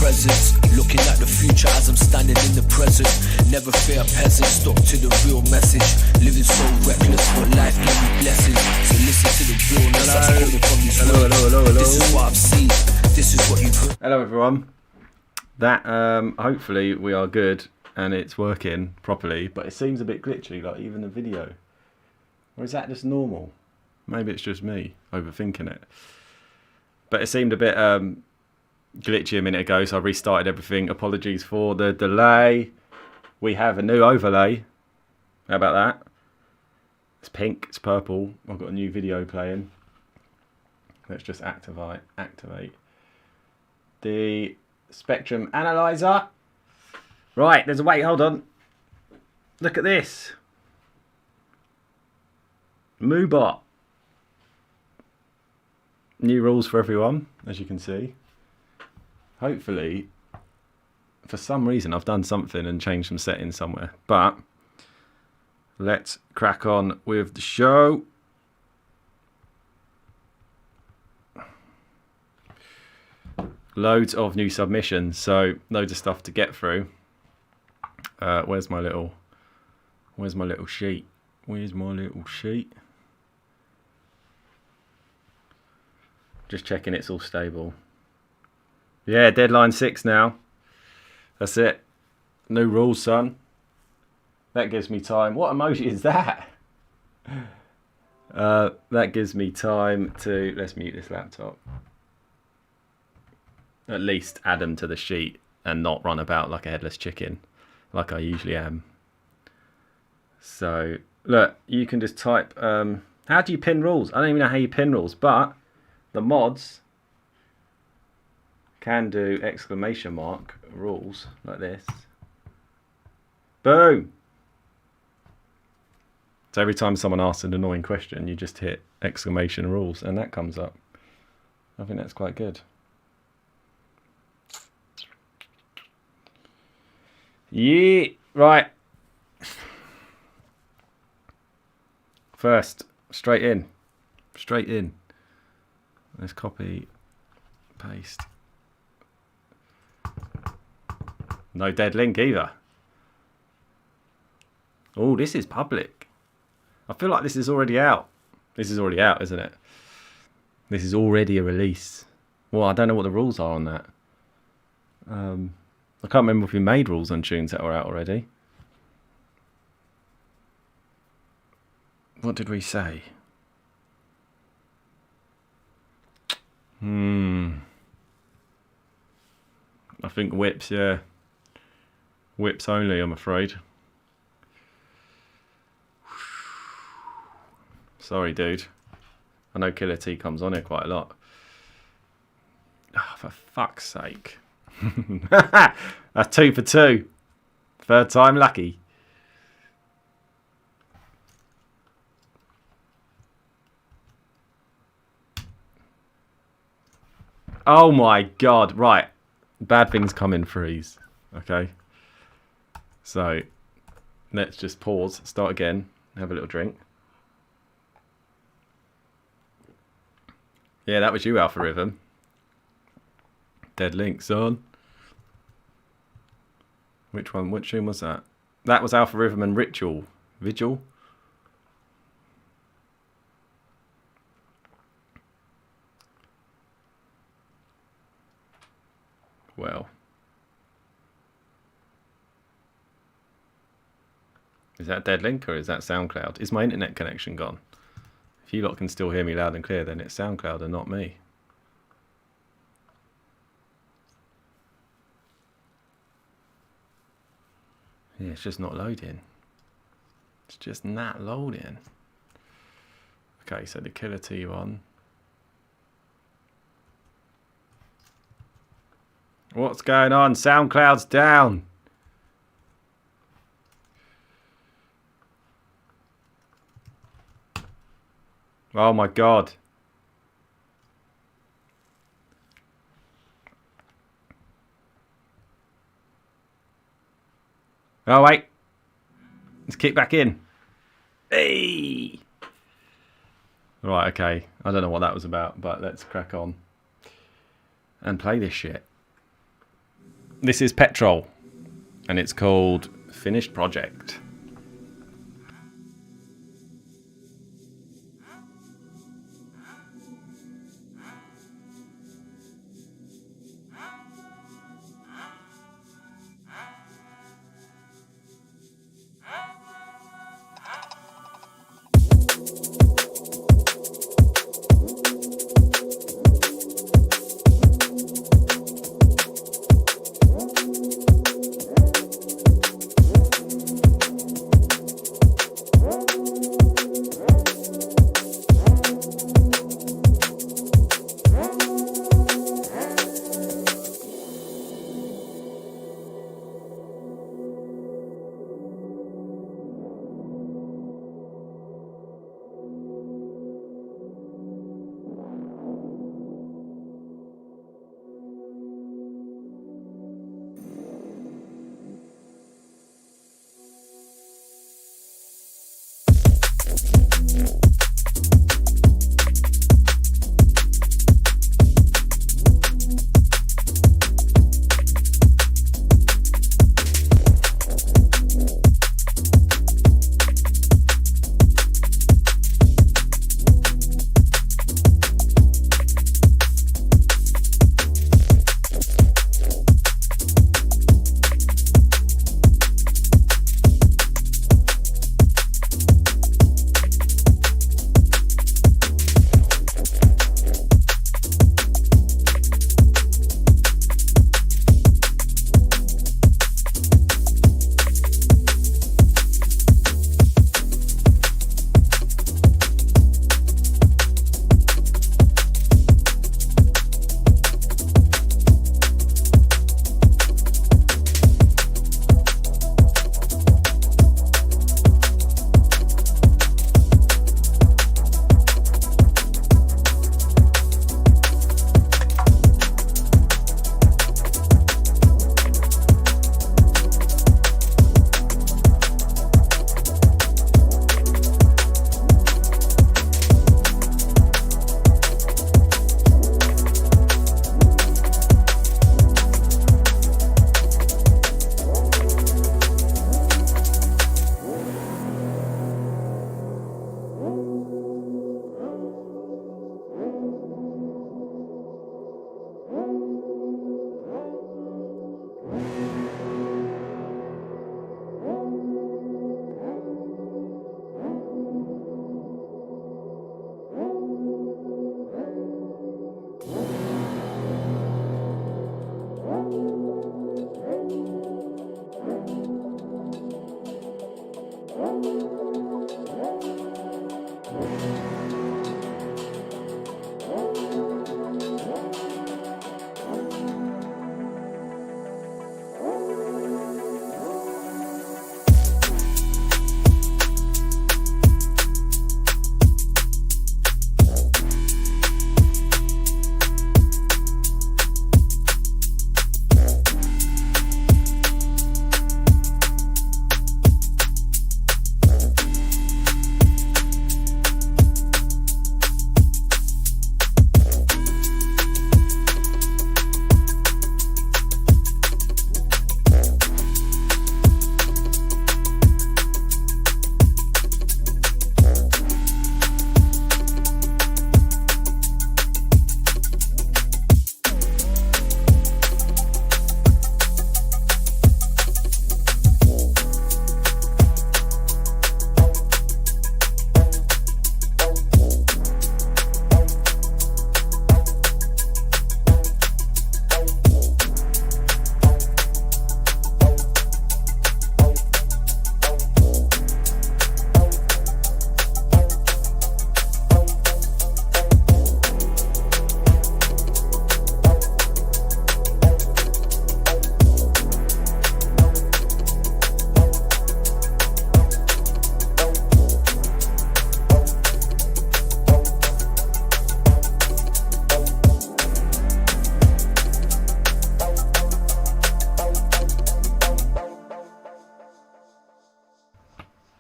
presence. Looking at the future as I'm standing in the present. Never fear a peasant, stuck to the real message. Living so reckless, but life gave me blessings. So listen to the realness that's coming from these words. This is what I've seen, this is what you've heard. Hello everyone. That hopefully we are good and it's working properly, but it seems a bit glitchy, like even the video. Or is that just normal? Maybe it's just me overthinking it. But it seemed a bit glitchy a minute ago, so I restarted everything. Apologies for the delay. We have a new overlay. How about that? It's pink, it's purple. I've got a new video playing. Let's just activate the spectrum analyzer. Right, there's a wait, hold on. Look at this. Moobot. New rules for everyone, as you can see. Hopefully, for some reason, I've done something and changed some settings somewhere. But let's crack on with the show. Loads of new submissions, so loads of stuff to get through. Where's my little sheet? Where's my little sheet? Just checking it's all stable. Yeah, deadline 6 now. That's it. New rules, son. That gives me time. What emoji is that? That gives me time to... Let's mute this laptop. At least add them to the sheet and not run about like a headless chicken, like I usually am. So, look, you can just type... how do you pin rules? I don't even know how you pin rules, but the mods can do exclamation mark rules like this. Boom! So every time someone asks an annoying question, you just hit exclamation rules and that comes up. I think that's quite good. Yeah, right. First, straight in. Let's copy, paste. No dead link either. Oh, this is public. I feel like this is already out. This is already out, isn't it? This is already a release. Well, I don't know what the rules are on that. I can't remember if we made rules on tunes that were out already. What did we say? I think whips, yeah. Whips only, I'm afraid. Sorry, dude. I know Killer T comes on here quite a lot. Oh, for fuck's sake. That's 2 for 2. Third time lucky. Oh my god, right. Bad things come in threes. Okay. So let's just pause, start again, have a little drink. Yeah, that was you, Alpha Rhythm. Dead link, son. Which one? Which tune was that? That was Alpha Rhythm and Ritual. Vigil? Well. Is that dead link or is that SoundCloud? Is my internet connection gone? If you lot can still hear me loud and clear, then it's SoundCloud and not me. Yeah, it's just not loading. It's just not loading. Okay, so the Killer T one. What's going on? SoundCloud's down. Oh my god. Oh wait. Let's kick back in. Hey. Right, okay. I don't know what that was about, but let's crack on and play this shit. This is Petrol, and it's called Finished Project.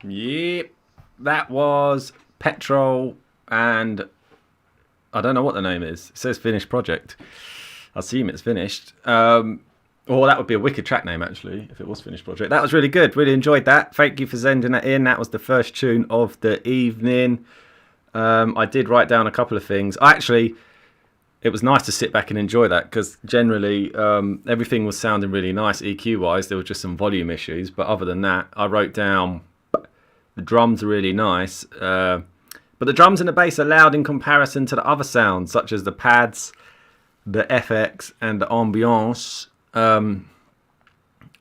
Yep, that was Petrol, and I don't know what the name is. It says finished project. I assume it's finished. Oh, that would be a wicked track name, actually, if it was Finished Project. That was really good. Really enjoyed that. Thank you for sending that in. That was the first tune of the evening. I did write down a couple of things. Actually, it was nice to sit back and enjoy that, because generally everything was sounding really nice EQ-wise. There were just some volume issues. But other than that, I wrote down the drums are really nice. But the drums and the bass are loud in comparison to the other sounds, such as the pads, the FX, and the ambiance. I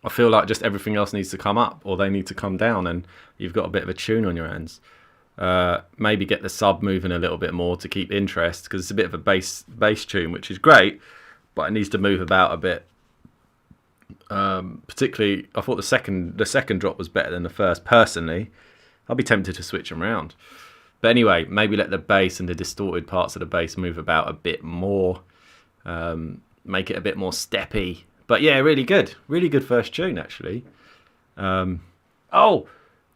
feel like just everything else needs to come up, or they need to come down, and you've got a bit of a tune on your hands. Maybe get the sub moving a little bit more to keep interest, because it's a bit of a bass tune, which is great, but it needs to move about a bit. Particularly, I thought the second drop was better than the first. Personally, I'll be tempted to switch them around. But anyway, maybe let the bass and the distorted parts of the bass move about a bit more. Make it a bit more steppy. But yeah, really good first tune, actually. Oh,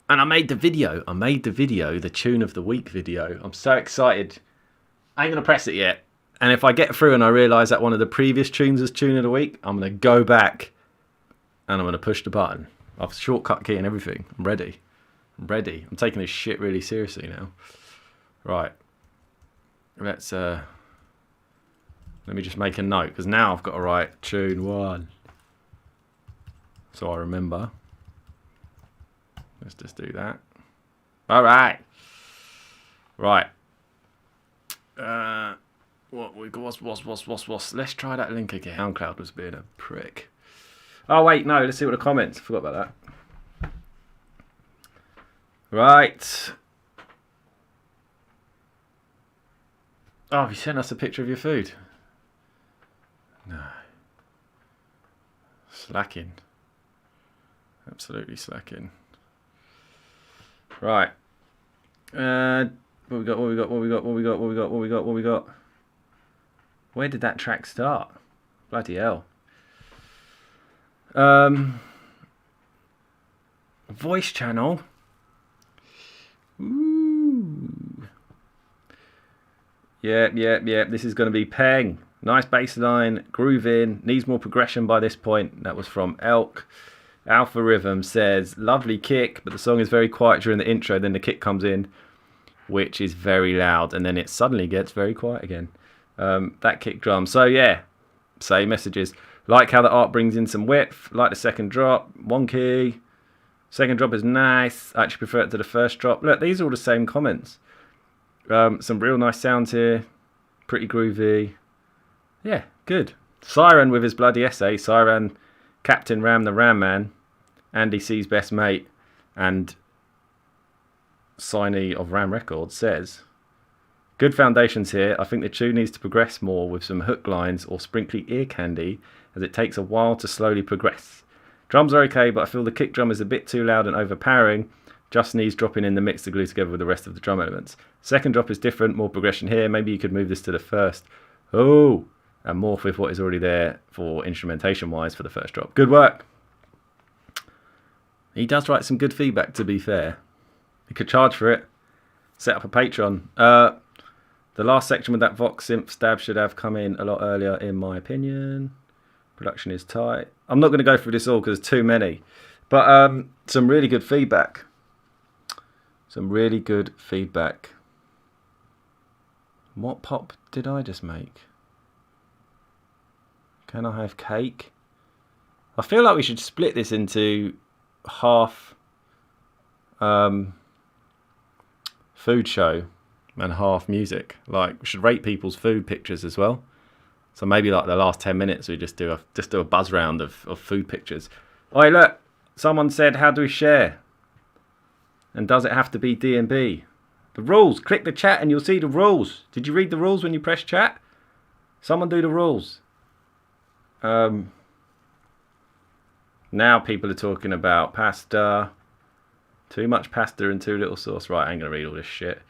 and I made the video. The Tune of the Week video. I'm so excited. I ain't going to press it yet. And if I get through and I realise that one of the previous tunes is Tune of the Week, I'm going to go back and I'm going to push the button. I've shortcut key and everything. I'm ready. I'm taking this shit really seriously now. Right. Let's... Let me just make a note, because now I've got to write tune 1. So I remember. Let's just do that. All right. Right. What's let's try that link again. SoundCloud was being a prick. Oh wait, no, let's see what the comments. Forgot about that. Right. Oh, have you sent us a picture of your food? No. Slacking. Absolutely slacking. Right. What we got? Where did that track start? Bloody hell. Voice channel. Ooh. Yep. This is going to be Peng. Nice bass line, groove in, needs more progression by this point. That was from Elk. Alpha Rhythm says, lovely kick, but the song is very quiet during the intro. Then the kick comes in, which is very loud, and then it suddenly gets very quiet again. That kick drum. So yeah, same messages. Like how the art brings in some width. Like the second drop, wonky. Second drop is nice. I actually prefer it to the first drop. Look, these are all the same comments. Some real nice sounds here. Pretty groovy. Yeah, good. Siren with his bloody essay. Siren, Captain Ram the Ram Man, Andy C's best mate, and signee of Ram Records says, good foundations here. I think the tune needs to progress more with some hook lines or sprinkly ear candy, as it takes a while to slowly progress. Drums are okay, but I feel the kick drum is a bit too loud and overpowering. Just needs dropping in the mix to glue together with the rest of the drum elements. Second drop is different, more progression here. Maybe you could move this to the first. Oh, and morph with what is already there for instrumentation wise for the first drop. Good work. He does write some good feedback, to be fair. He could charge for it. Set up a Patreon. The last section with that Vox synth stab should have come in a lot earlier, in my opinion. Production is tight. I'm not going to go through this all because there's too many. But some really good feedback. What pop did I just make? Can I have cake? I feel like we should split this into half food show and half music. Like, we should rate people's food pictures as well. So maybe like the last 10 minutes we just do a buzz round of food pictures. Oi, look, someone said, how do we share? And does it have to be D&B? The rules. Click the chat and you'll see the rules. Did you read the rules when you press chat? Someone do the rules. Now people are talking about pasta. Too much pasta and too little sauce. Right, I ain't going to read all this shit.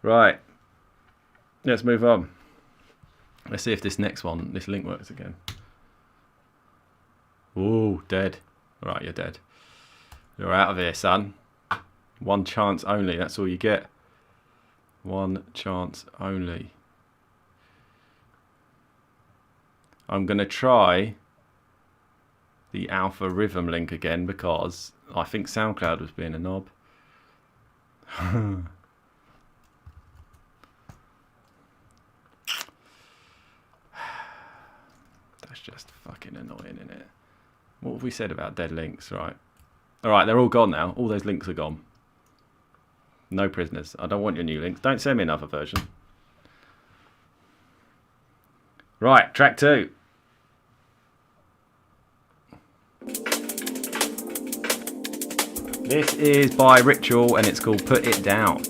Right. Let's move on. Let's see if this next one, this link works again. Ooh, dead. Right, you're dead. You're out of here, son. One chance only. That's all you get. One chance only. I'm going to try the Alpha Rhythm link again because I think SoundCloud was being a knob. That's just fucking annoying, isn't it? What have we said about dead links? Right. Alright, they're all gone now. All those links are gone. No prisoners. I don't want your new links. Don't send me another version. Right, track 2. This is by Ritual and it's called Put It Down.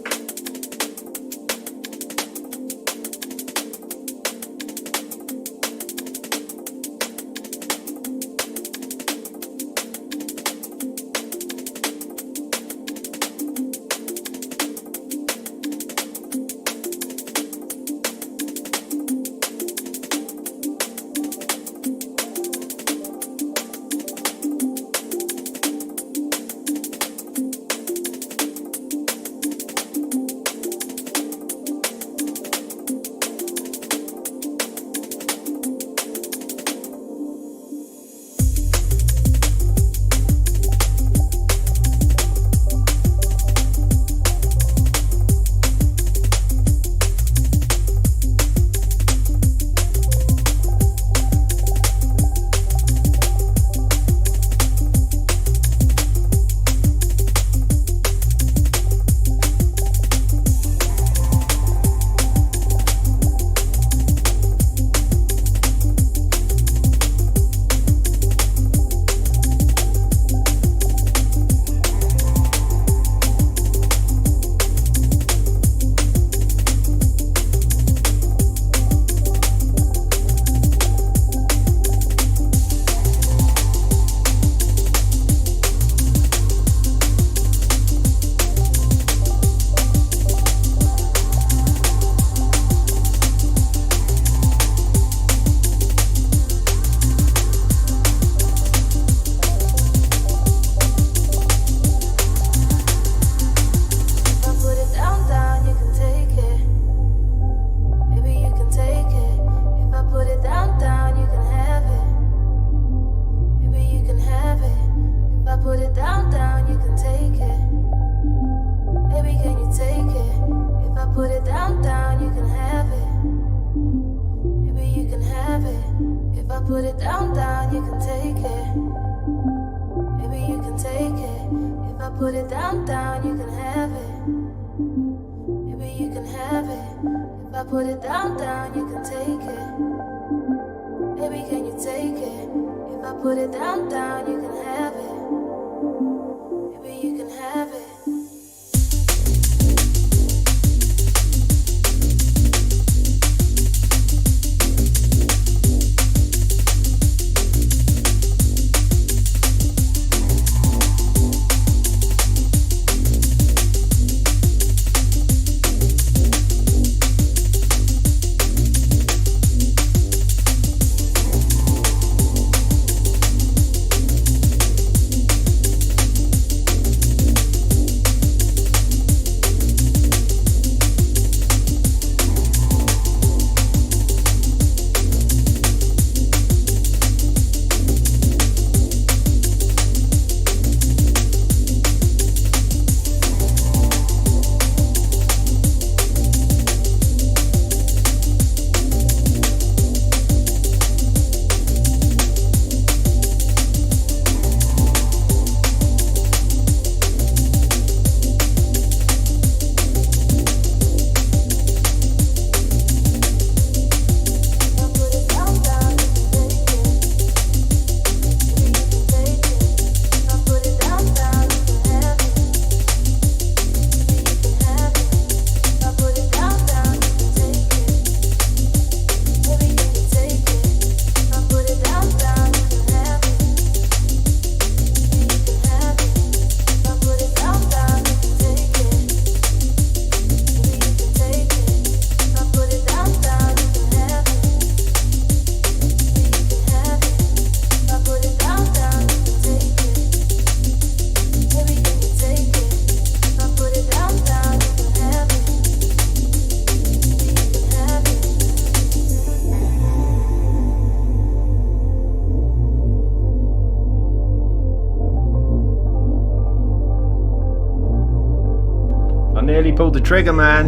Nearly pulled the trigger, man.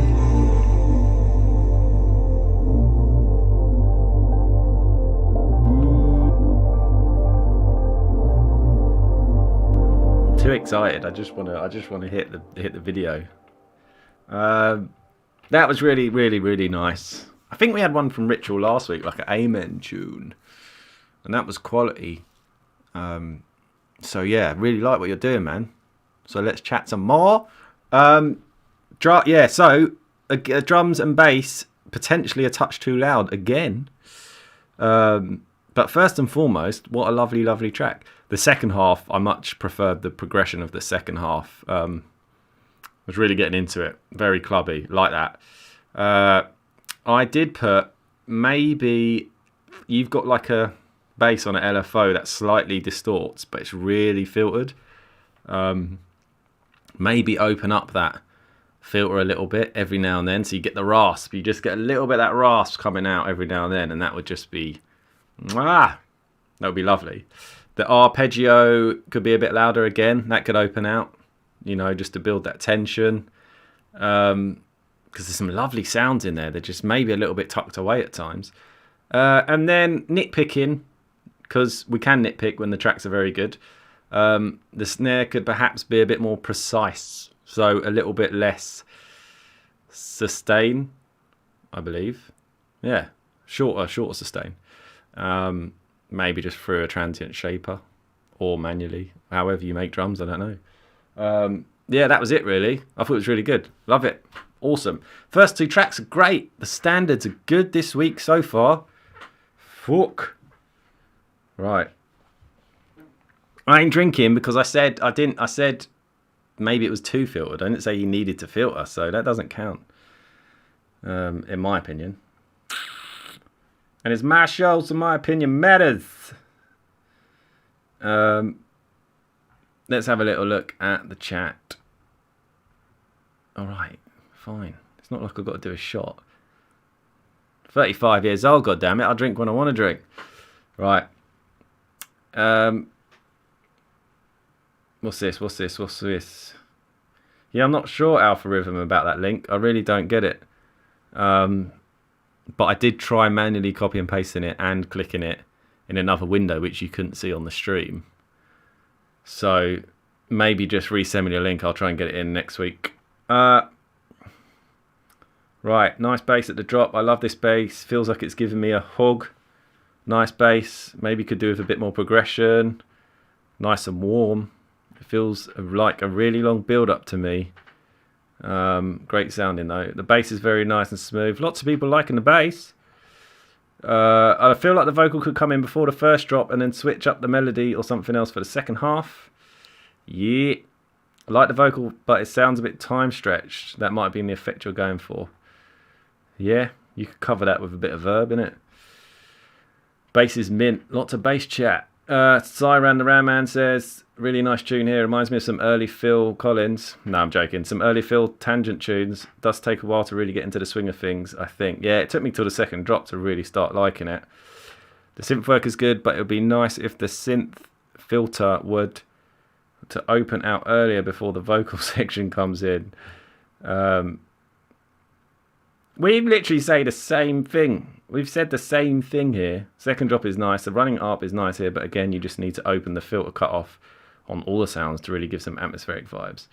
I'm too excited. I just want to hit the video. That was really, really, really nice. I think we had one from Ritual last week, like an Amen tune, and that was quality. So yeah, really like what you're doing, man. So let's chat some more. So drums and bass potentially a touch too loud again. But first and foremost, what a lovely, lovely track. The second half, I much preferred the progression of the second half. Was really getting into it. Very clubby, like that. I did put, maybe you've got like a bass on an LFO that slightly distorts, but it's really filtered. Maybe open up that filter a little bit every now and then, so you get the rasp. You just get a little bit of that rasp coming out every now and then, and that would just be, that would be lovely. The arpeggio could be a bit louder again. That could open out, just to build that tension. Because there's some lovely sounds in there. They're just maybe a little bit tucked away at times. And then nitpicking, because we can nitpick when the tracks are very good. The snare could perhaps be a bit more precise, so a little bit less sustain, I believe. Yeah, shorter sustain. Maybe just through a transient shaper or manually, however you make drums, I don't know. Yeah, that was it really. I thought it was really good. Love it. Awesome. First two tracks are great. The standards are good this week so far. Fuck. Right. I ain't drinking because I said maybe it was too filtered. I didn't say you needed to filter, so that doesn't count. In my opinion. And it's my show, so my opinion matters. Let's have a little look at the chat. Alright, fine. It's not like I've got to do a shot. 35 years old, goddammit. I'll drink when I want to drink. Right. What's this? Yeah, I'm not sure, Alpha Rhythm, about that link. I really don't get it. But I did try manually copy and pasting it and clicking it in another window, which you couldn't see on the stream. So maybe just resend me a link. I'll try and get it in next week. Right, nice bass at the drop. I love this bass. Feels like it's giving me a hug. Nice bass. Maybe could do with a bit more progression. Nice and warm. It feels like a really long build up to me. Great sounding though. The bass is very nice and smooth. Lots of people liking the bass. I feel like the vocal could come in before the first drop and then switch up the melody or something else for the second half. Yeah. I like the vocal, but it sounds a bit time stretched. That might be the effect you're going for. Yeah, you could cover that with a bit of verb in it. Bass is mint. Lots of bass chat. Cyran the Ramman says, really nice tune here. Reminds me of some early Phil Collins. No, I'm joking. Some early Phil Tangent tunes. Does take a while to really get into the swing of things, I think. Yeah, it took me till the second drop to really start liking it. The synth work is good, but it would be nice if the synth filter would to open out earlier before the vocal section comes in. We literally say the same thing. We've said the same thing here. Second drop is nice. The running arp is nice here, but again, you just need to open the filter cutoff on all the sounds to really give some atmospheric vibes.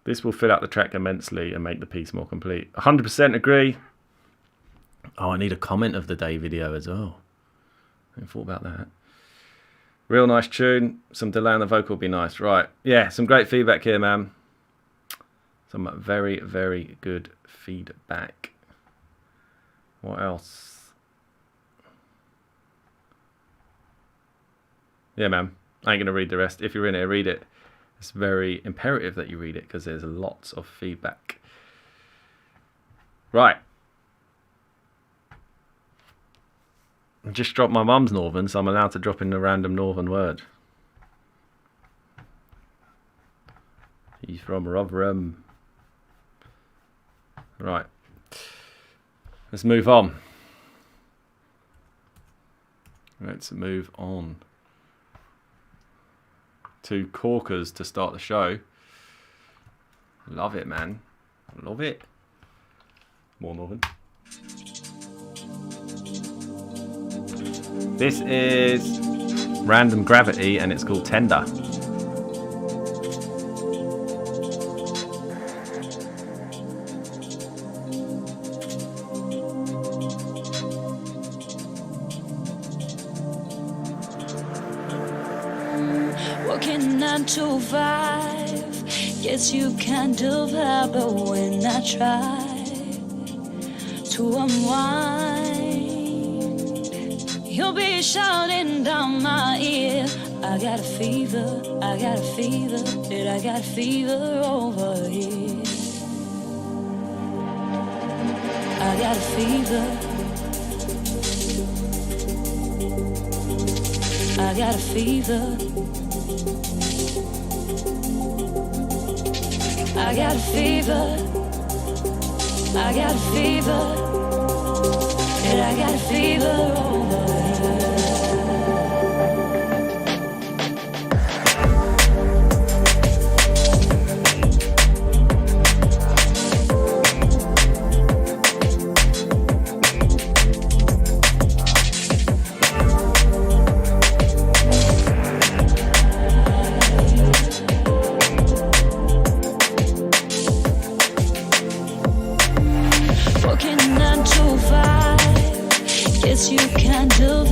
This will fill out the track immensely and make the piece more complete. 100% agree. Oh, I need a comment of the day video as well. I haven't thought about that. Real nice tune. Some delay on the vocal would be nice. Right. Yeah, some great feedback here, man. Some very, very good feedback. What else? Yeah, man. I ain't going to read the rest. If you're in here, read it. It's very imperative that you read it because there's lots of feedback. Right. I just dropped my mum's Northern, so I'm allowed to drop in a random Northern word. He's from Rotherham. Right. Let's move on. Let's move on to Corkers to start the show. Love it, man. Love it. More Northern. This is Random Gravity and it's called Tender. Working 9 to 5, guess you can't do that, but when I try to unwind, you'll be shouting down my ear, I got a fever, I got a fever, did I got a fever over here? I got a fever, I got a fever, I got a fever, I got a fever, and I got a fever over here. Working 9 to 5, guess you can't do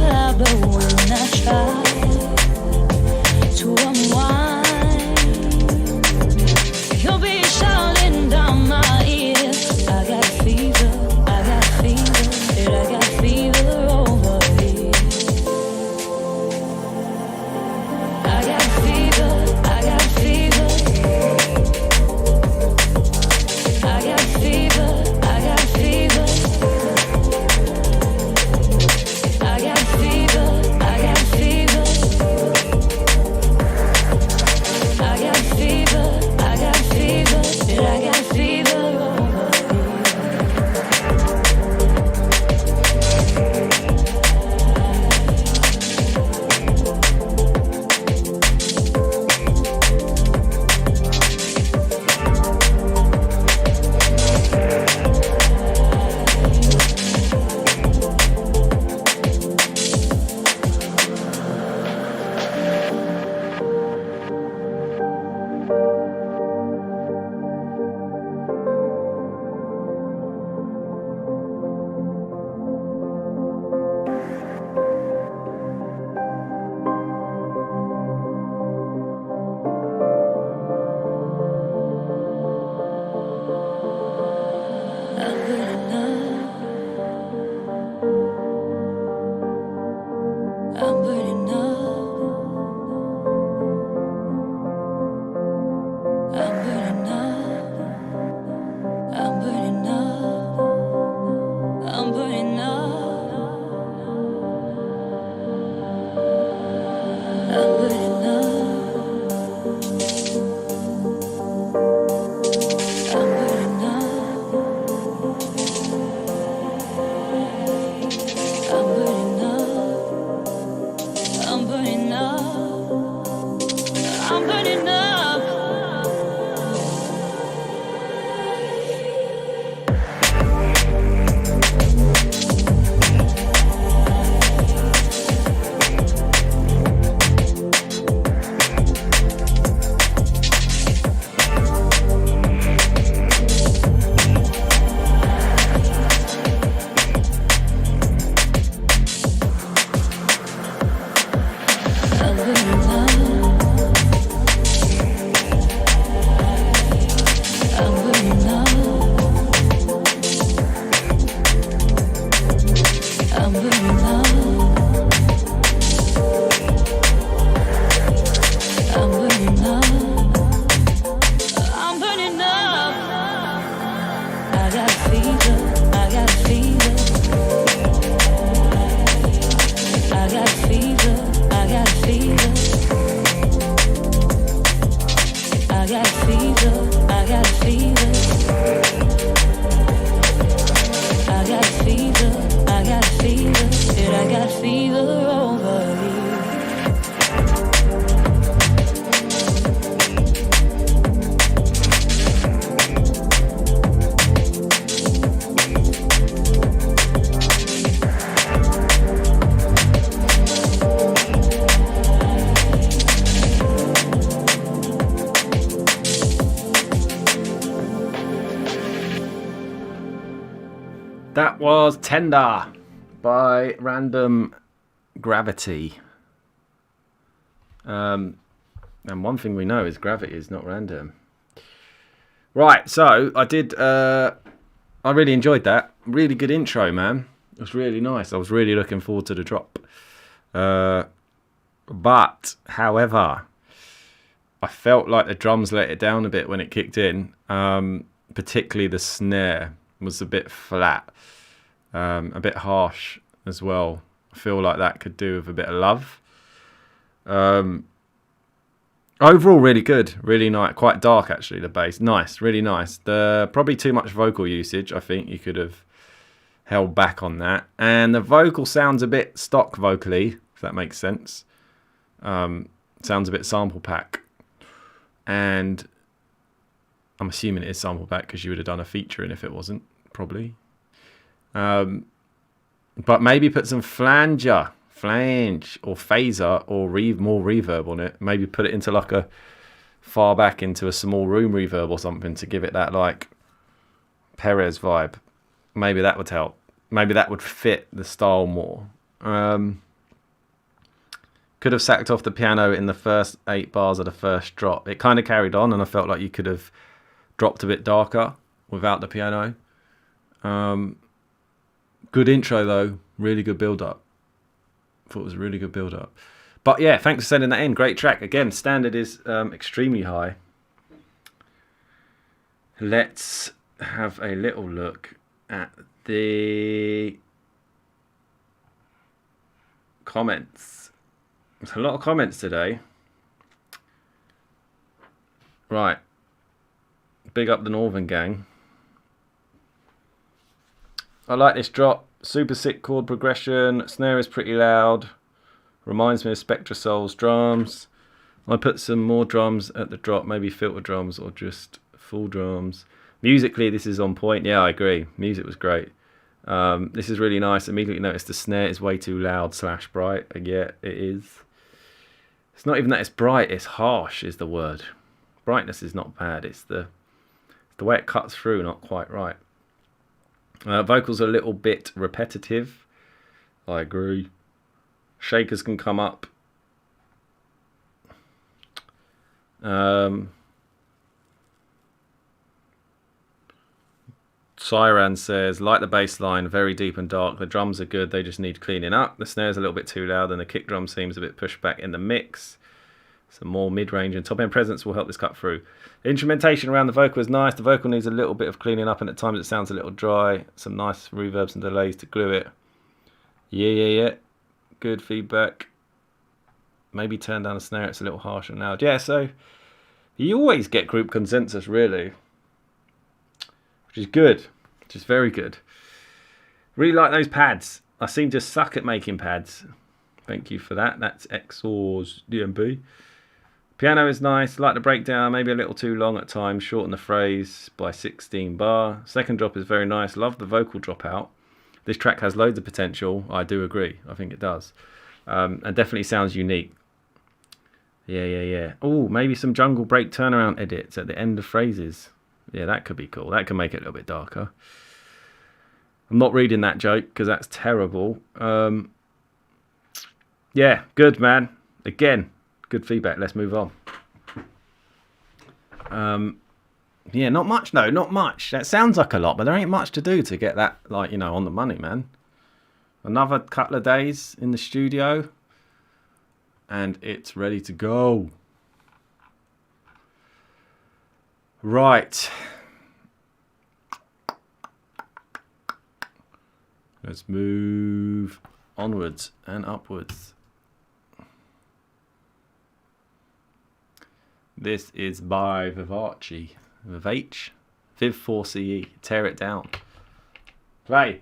That was Tender by Random Gravity. And one thing we know is gravity is not random. Right, so I did. I really enjoyed that. Really good intro, man. It was really nice. I was really looking forward to the drop. But, however, I felt like the drums let it down a bit when it kicked in. Particularly the snare was a bit flat, a bit harsh as well. I feel like that could do with a bit of love. Overall, really good, really nice, quite dark actually. The bass, nice, really nice. Probably too much vocal usage. I think you could have held back on that. And the vocal sounds a bit stock vocally, if that makes sense. Sounds a bit sample pack, and I'm assuming it is sample pack because you would have done a feature in if it wasn't, probably. But maybe put some flange or phaser or more reverb on it. Maybe put it into like a far back into a small room reverb or something to give it that like Perez vibe. Maybe that would help. Maybe that would fit the style more. Could have sacked off the piano in the first 8 bars of the first drop. It kind of carried on, and I felt like you could have dropped a bit darker without the piano. Good intro though, really good build up. Thought it was a really good build up. But yeah, thanks for sending that in. Great track. Again, standard is extremely high. Let's have a little look at the comments. There's a lot of comments today. Right. Big up the Northern gang. I like this drop. Super sick chord progression. Snare is pretty loud. Reminds me of Spectra Soul's drums. I put some more drums at the drop, maybe filter drums or just full drums. Musically, this is on point. Yeah, I agree. Music was great. This is really nice. Immediately noticed the snare is way too loud / bright. And yeah, it is. It's not even that it's bright, it's harsh is the word. Brightness is not bad. It's the way it cuts through, not quite right. Vocals are a little bit repetitive. I agree. Shakers can come up. Siran says, like the bass line, very deep and dark. The drums are good, they just need cleaning up. The snare's a little bit too loud and the kick drum seems a bit pushed back in the mix. Some more mid-range and top-end presence will help this cut through. The instrumentation around the vocal is nice. The vocal needs a little bit of cleaning up and at times it sounds a little dry. Some nice reverbs and delays to glue it. Yeah. Good feedback. Maybe turn down the snare, it's a little harsher now. Yeah, so you always get group consensus, really. Which is good. Which is very good. Really like those pads. I seem to suck at making pads. Thank you for that. That's XOR's DMB. Piano is nice. Like the breakdown. Maybe a little too long at times. Shorten the phrase by 16 bar. Second drop is very nice. Love the vocal dropout. This track has loads of potential. I do agree. I think it does. And definitely sounds unique. Yeah. Oh, maybe some jungle break turnaround edits at the end of phrases. Yeah, that could be cool. That could make it a little bit darker. I'm not reading that joke because that's terrible. Yeah, good, man. Again, good feedback. Let's move on. Yeah, not much. No, not much. That sounds like a lot, but there ain't much to do to get that, like, on the money, man. Another couple of days in the studio, and it's ready to go. Right. Let's move onwards and upwards. This is by Vivace. Viv 4CE. Tear it down. Play.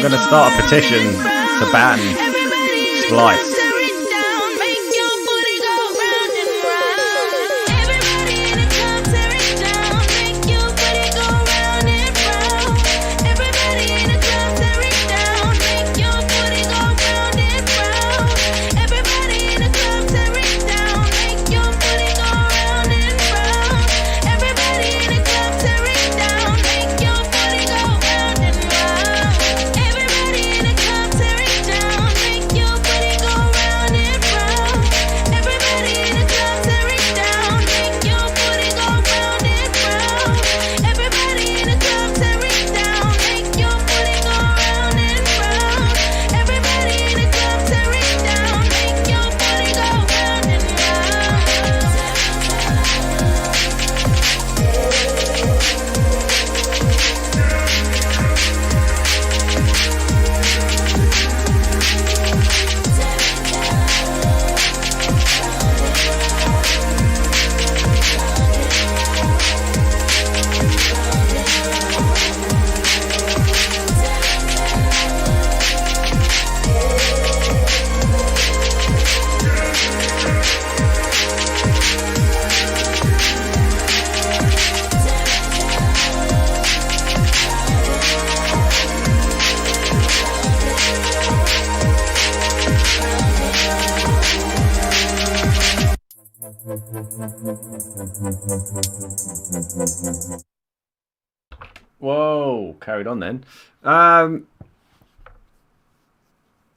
going to start a petition to ban Splice. Whoa, carried on then.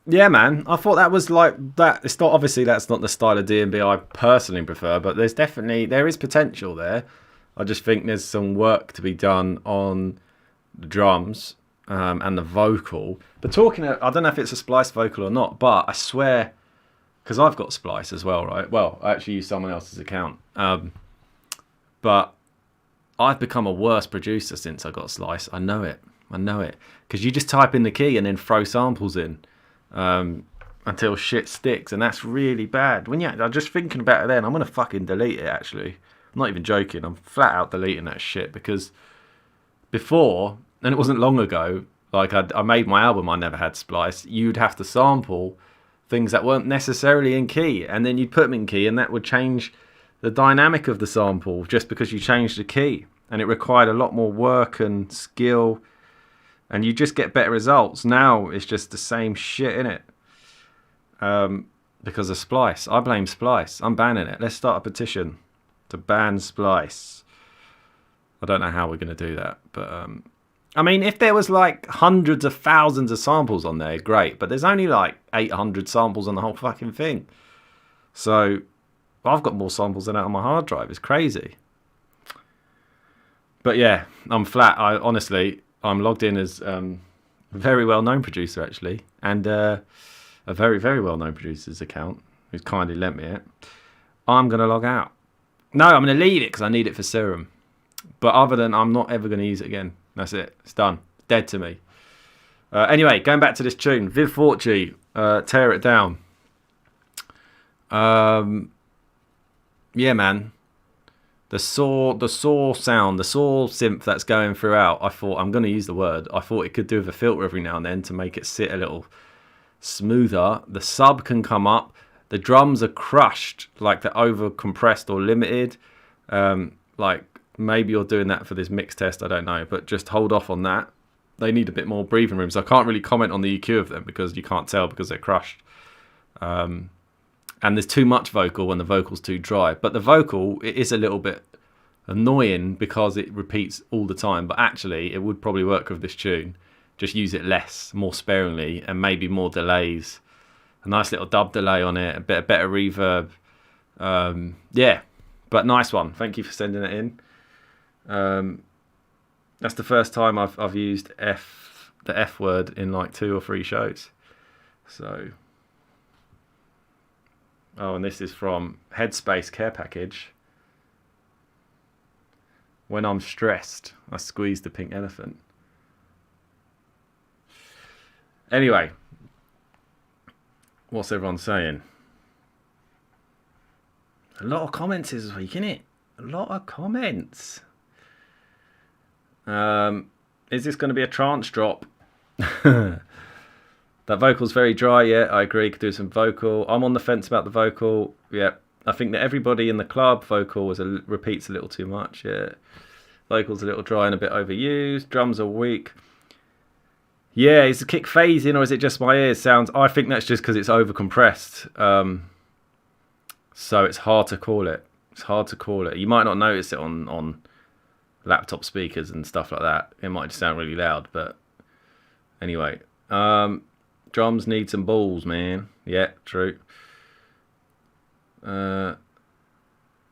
Yeah, man, I thought that was like that. It's not, obviously that's not the style of D&B I personally prefer, but there is potential there. I just think there's some work to be done on the drums and the vocal. But I don't know if it's a Splice vocal or not, but I swear, because I've got Splice as well, right? Well, I actually use someone else's account, but I've become a worse producer since I got Slice. I know it, because you just type in the key and then throw samples in. Until shit sticks, and that's really bad. I'm just thinking about it then, I'm gonna fucking delete it actually. I'm not even joking, I'm flat out deleting that shit, because before, and it wasn't long ago, like I made my album, I never had Splice, you'd have to sample things that weren't necessarily in key, and then you'd put them in key, and that would change the dynamic of the sample just because you changed the key, and it required a lot more work and skill, and you just get better results. Now it's just the same shit, innit? Because of Splice. I blame Splice. I'm banning it. Let's start a petition to ban Splice. I don't know how we're going to do that, but I mean, if there was like hundreds of thousands of samples on there, great. But there's only like 800 samples on the whole fucking thing. So I've got more samples than that on my hard drive. It's crazy. But yeah, I'm flat. I'm logged in as a very well-known producer, actually, and a very, very well-known producer's account, who's kindly lent me it. I'm going to log out. No, I'm going to leave it because I need it for Serum. But other than, I'm not ever going to use it again. That's it. It's done. Dead to me. Anyway, going back to this tune. Viv Forte, Tear It Down. Yeah, man. The saw sound, the saw synth that's going throughout, I thought, I'm going to use the word, I thought it could do with a filter every now and then to make it sit a little smoother. The sub can come up. The drums are crushed, like they're over compressed or limited. Like maybe you're doing that for this mix test, I don't know, but just hold off on that. They need a bit more breathing room, so I can't really comment on the EQ of them because you can't tell because they're crushed. And there's too much vocal when the vocal's too dry. But the vocal, it is a little bit annoying because it repeats all the time. But actually, it would probably work with this tune. Just use it less, more sparingly, and maybe more delays. A nice little dub delay on it, a bit better reverb. Yeah, but nice one. Thank you for sending it in. That's the first time I've used the F word in like 2 or 3 shows. So... Oh, and this is from Headspace Care Package. When I'm stressed, I squeeze the pink elephant. Anyway, what's everyone saying? A lot of comments this week, innit? A lot of comments. Is this going to be a trance drop? That vocal's very dry. Yeah, I agree. Could do some vocal. I'm on the fence about the vocal. Yeah, I think that everybody in the club vocal repeats a little too much. Yeah, vocal's a little dry and a bit overused. Drums are weak. Yeah, is the kick phasing or is it just my ears? I think that's just because it's over compressed. So it's hard to call it. It's hard to call it. You might not notice it on laptop speakers and stuff like that. It might just sound really loud, but anyway. Drums need some balls, man. Yeah, true. I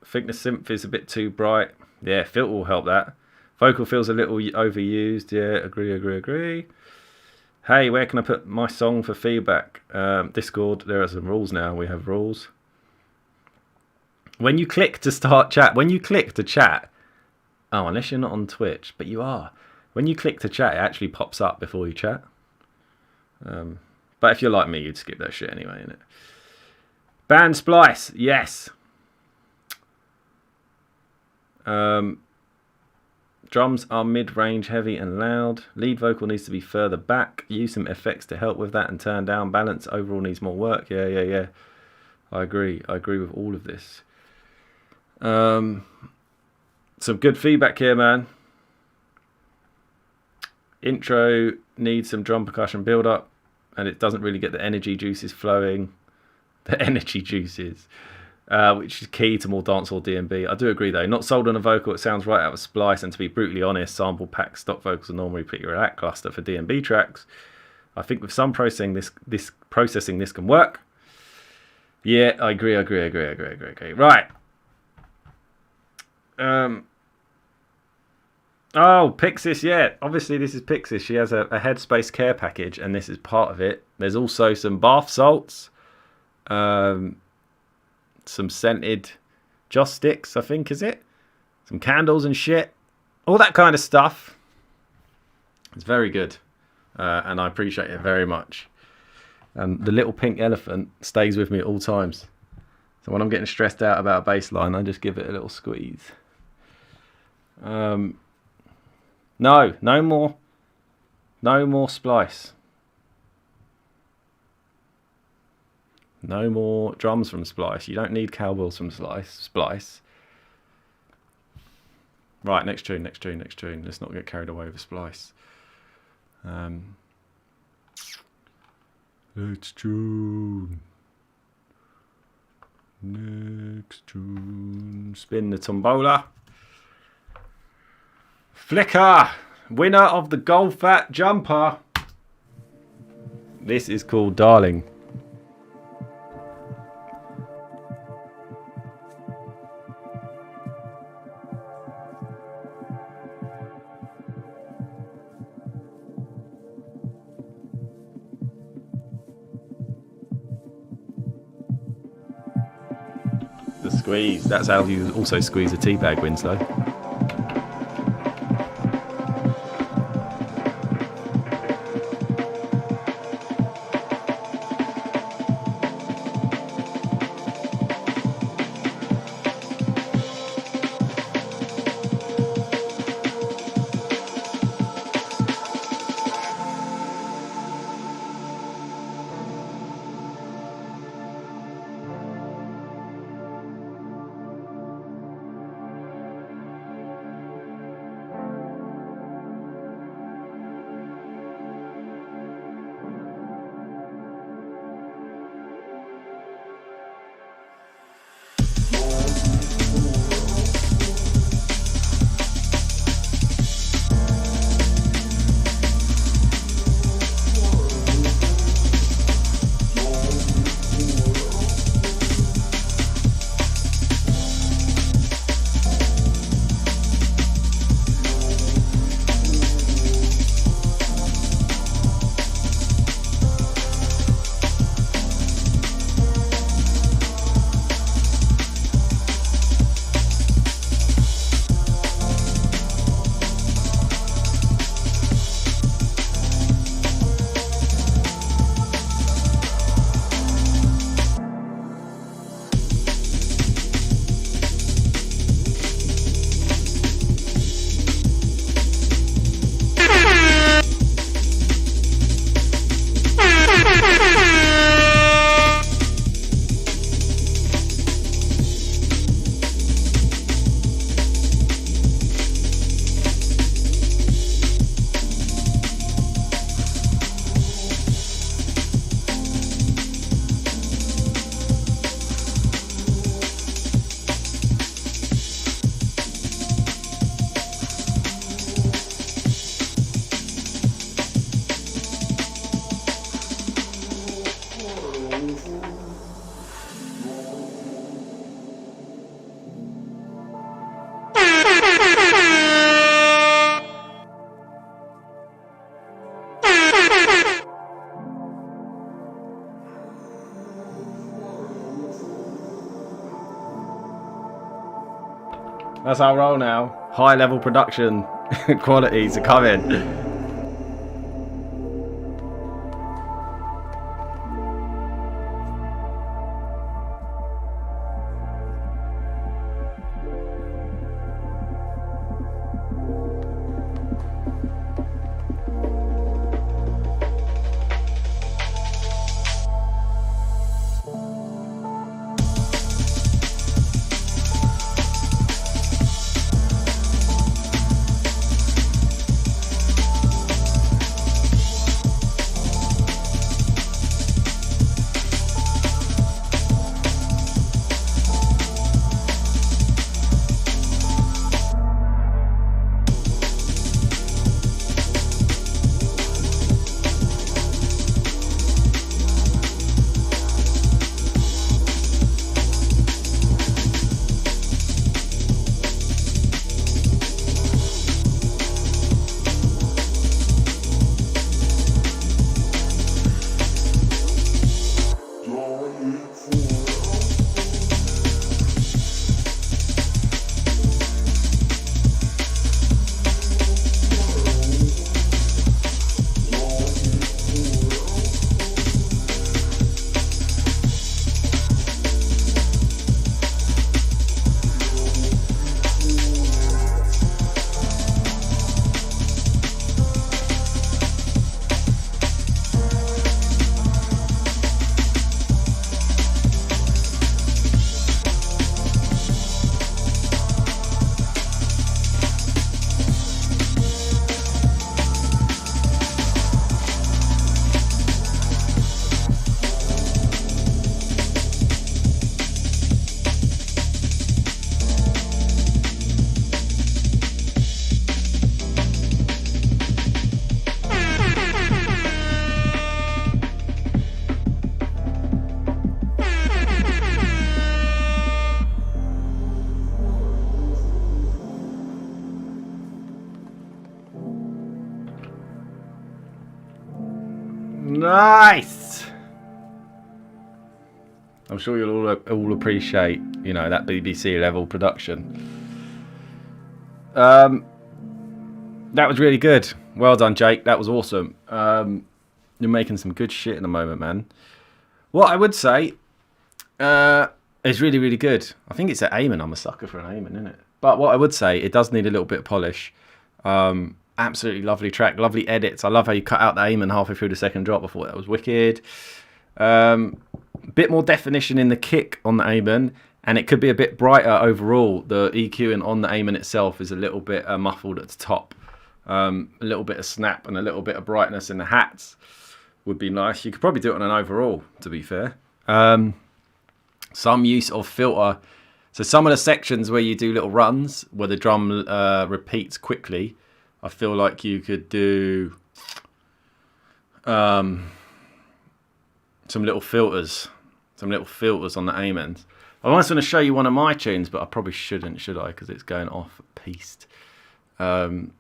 think the synth is a bit too bright. Yeah, filter will help that. Vocal feels a little overused. Yeah, agree. Hey, where can I put my song for feedback? Discord, there are some rules now. We have rules. When you click to start chat, oh, unless you're not on Twitch, but you are. When you click to chat, it actually pops up before you chat. But if you're like me, you'd skip that shit anyway, innit? Band splice, yes. Drums are mid-range, heavy and loud. Lead vocal needs to be further back. Use some effects to help with that and turn down. Balance overall needs more work. Yeah. I agree with all of this. Some good feedback here, man. Intro needs some drum percussion build up, and it doesn't really get the energy juices flowing. The energy juices, which is key to more dancehall D&B. I do agree though. Not sold on a vocal, it sounds right out of Splice, and to be brutally honest, sample pack stock vocals are normally pretty lackluster for D&B tracks. I think with some processing this can work. Yeah, I agree. Right. Oh, Pixis, yeah. Obviously, this is Pixis. She has a headspace care package, and this is part of it. There's also some bath salts, some scented joss sticks, I think, is it? Some candles and shit. All that kind of stuff. It's very good, and I appreciate it very much. The little pink elephant stays with me at all times. So when I'm getting stressed out about a bass line, I just give it a little squeeze. No more splice. No more drums from Splice. You don't need cowbells from Splice. Right, next tune. Let's not get carried away with Splice. Next tune. Spin the tombola. Flicker, winner of the Gold Fat Jumper. This is called Darling. The squeeze. That's how you also squeeze a tea bag, Winslow. That's our role now. High level production qualities are coming. Nice. I'm sure you'll all appreciate, you know, that BBC level production. That was really good. Well done, Jake. That was awesome. You're making some good shit at the moment, man. What I would say is really, really good. I think it's an Amen. I'm a sucker for an Amen, isn't it? But what I would say, it does need a little bit of polish. Absolutely lovely track, lovely edits. I love how you cut out the Amen halfway through the second drop. I thought that was wicked. Bit more definition in the kick on the Amen, and it could be a bit brighter overall. The EQing on the Amen itself is a little bit muffled at the top. A little bit of snap and a little bit of brightness in the hats would be nice. You could probably do it on an overall, to be fair. Some use of filter. So some of the sections where you do little runs, where the drum repeats quickly, I feel like you could do some little filters on the Amens. I was going to show you one of my tunes, but I probably shouldn't, should I? Because it's going off piste. To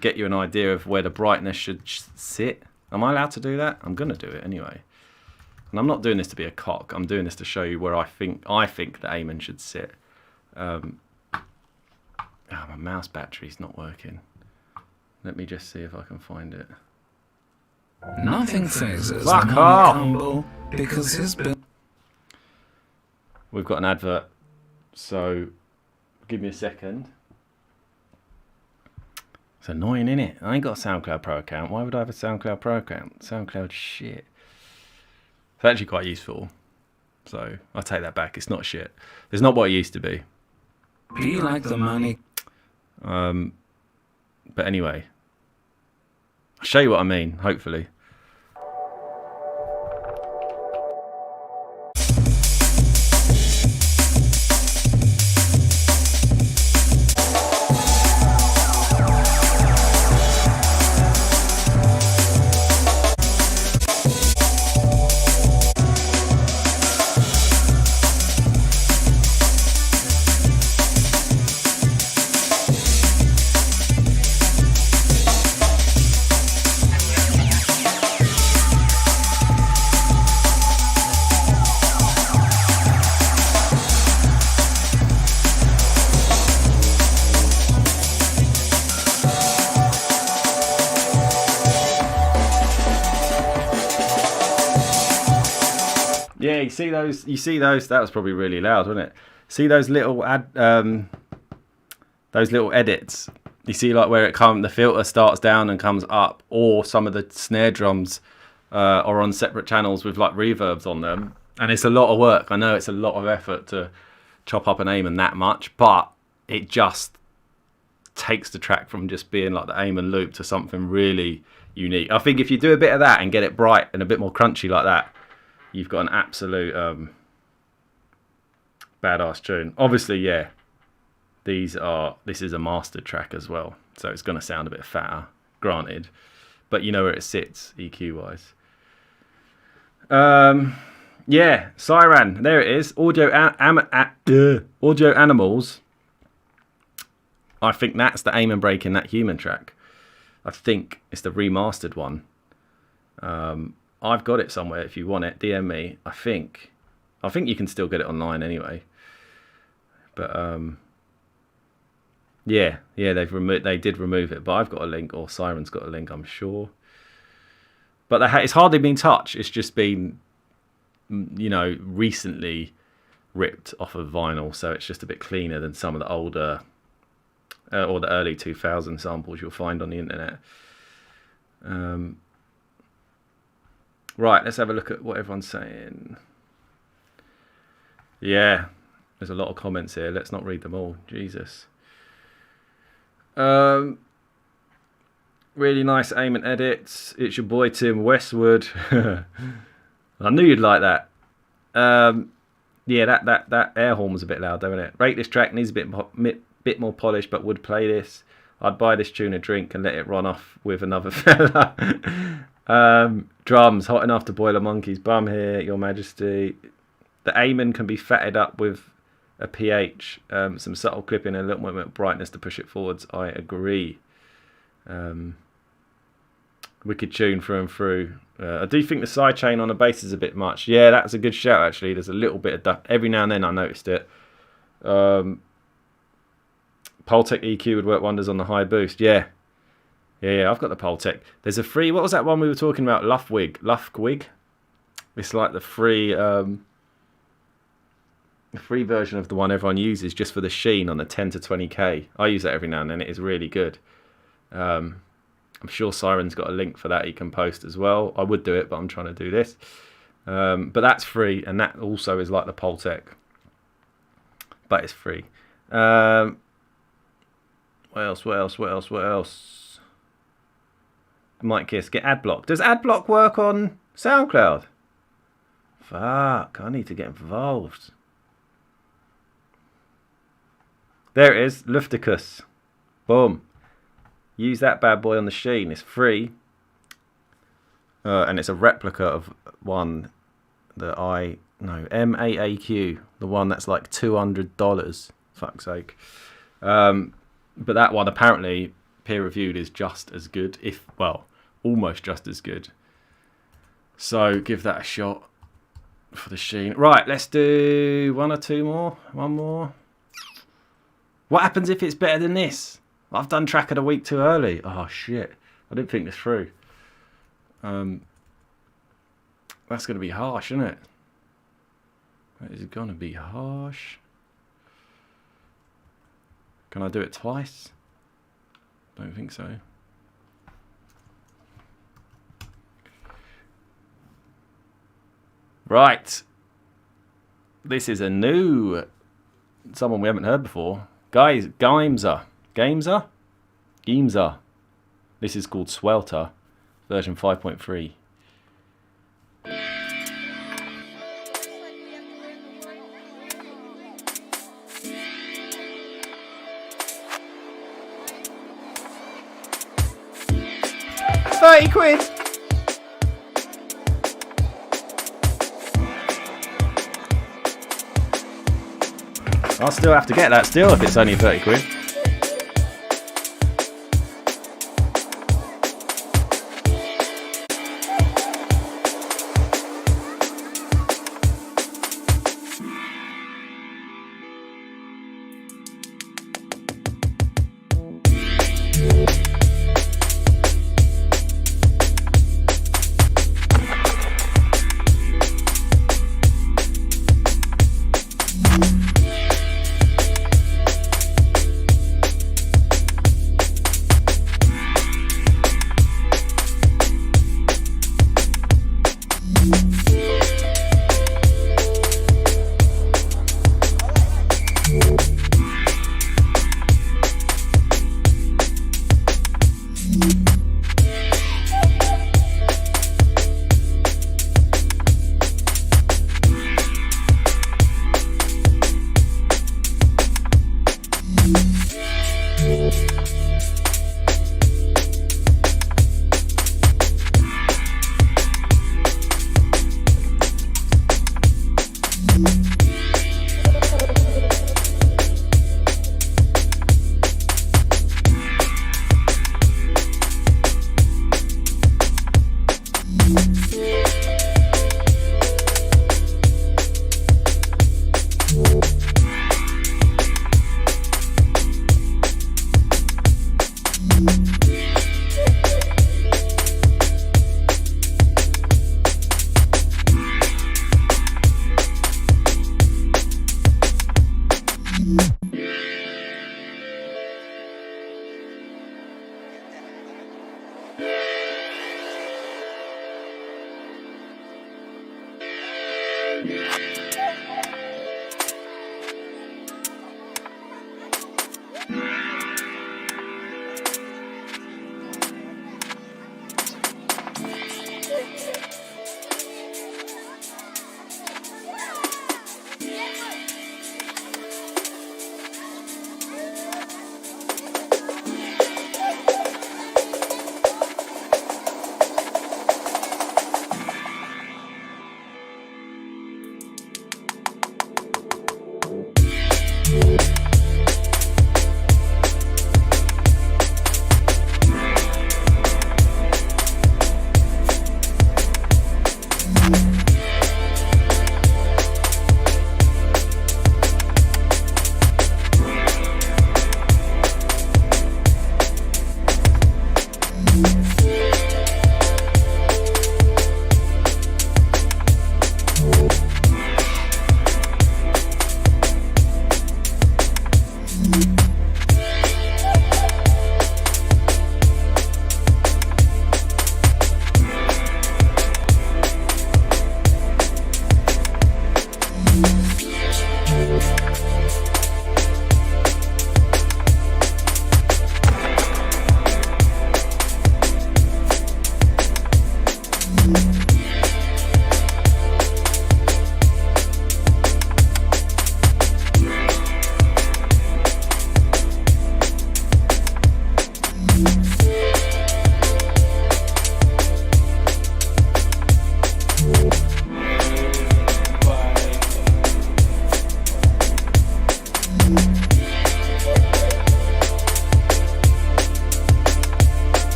get you an idea of where the brightness should sit. Am I allowed to do that? I'm going to do it anyway. And I'm not doing this to be a cock. I'm doing this to show you where I think the Amen should sit. My mouse battery's not working. Let me just see if I can find it. Nothing phases Fuck off! Combo because his We've got an advert, so give me a second. It's annoying, innit? I ain't got a SoundCloud Pro account. Why would I have a SoundCloud Pro account? SoundCloud shit. It's actually quite useful, so I take that back. It's not shit. It's not what it used to be. be like the money. But anyway, I'll show you what I mean, hopefully. Yeah, you see those. That was probably really loud, wasn't it? See those little those little edits. You see, like where the filter starts down and comes up, or some of the snare drums are on separate channels with like reverbs on them, and it's a lot of work. I know it's a lot of effort to chop up an Amen that much, but it just takes the track from just being like the Amen loop to something really unique. I think if you do a bit of that and get it bright and a bit more crunchy like that, you've got an absolute badass tune. Obviously, yeah, this is a mastered track as well, so it's going to sound a bit fatter, granted, but you know where it sits EQ wise. Yeah, Siren, there it is. Audio Animals. I think that's the Amen break in that Human track. I think it's the remastered one. I've got it somewhere. If you want it, DM me. I think you can still get it online anyway. But yeah, they did remove it. But I've got a link, or Siren's got a link, I'm sure. But it's hardly been touched. It's just been, recently ripped off of vinyl, so it's just a bit cleaner than some of the older or the early 2000 samples you'll find on the internet. Right, let's have a look at what everyone's saying. Yeah, there's a lot of comments here. Let's not read them all. Jesus. Really nice Amen edits. It's your boy Tim Westwood. I knew you'd like that. Yeah, that air horn was a bit loud, don't it? Rate this track, needs a bit more polish, but would play this. I'd buy this tune a drink and let it run off with another fella. Drums, hot enough to boil a monkey's bum here, Your Majesty. The Amen can be fatted up with a pH, some subtle clipping and a little bit of brightness to push it forwards. I agree. Wicked tune through and through. I do think the sidechain on the bass is a bit much. Yeah, that's a good shout actually. There's a little bit of every now and then I noticed it. Pultec EQ would work wonders on the high boost. Yeah, I've got the Pultec. There's a free, what was that one we were talking about? Lufwig. It's like the free version of the one everyone uses just for the sheen on the 10 to 20k. I use that every now and then. It is really good. I'm sure Siren's got a link for that he can post as well. I would do it, but I'm trying to do this. But that's free, and that also is like the Pultec, but it's free. What else? Mike Kiss, get Adblock. Does Adblock work on SoundCloud? Fuck, I need to get involved. There it is, Lufticus. Boom. Use that bad boy on the Sheen. It's free. And it's a replica of one that MAAQ. The one that's like $200. Fuck's sake. But that one apparently peer-reviewed is just as good. Almost just as good. So give that a shot for the Sheen. Right, let's do one or two more. One more. What happens if it's better than this? I've done track of the week too early. Oh shit! I didn't think this through. That's going to be harsh, isn't it? That is going to be harsh. Can I do it twice? Don't think so. Right. This is a new someone we haven't heard before. Guys, Gaimza. This is called Swelter, version 5.3. £30. I'll still have to get that still if it's only £30.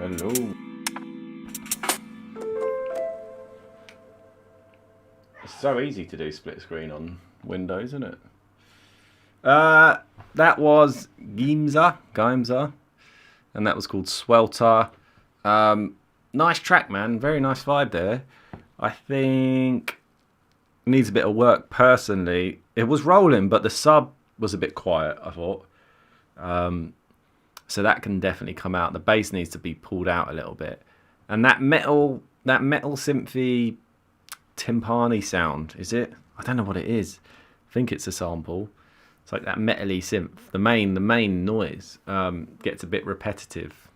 Hello. It's so easy to do split screen on Windows, isn't it? That was Gimza, and that was called Swelter. Nice track, man. Very nice vibe there. I think needs a bit of work personally. It was rolling, but the sub was a bit quiet, I thought. So that can definitely come out. The bass needs to be pulled out a little bit. And that metal synthy timpani sound, is it? I don't know what it is. I think it's a sample. It's like that metally synth. The main noise gets a bit repetitive.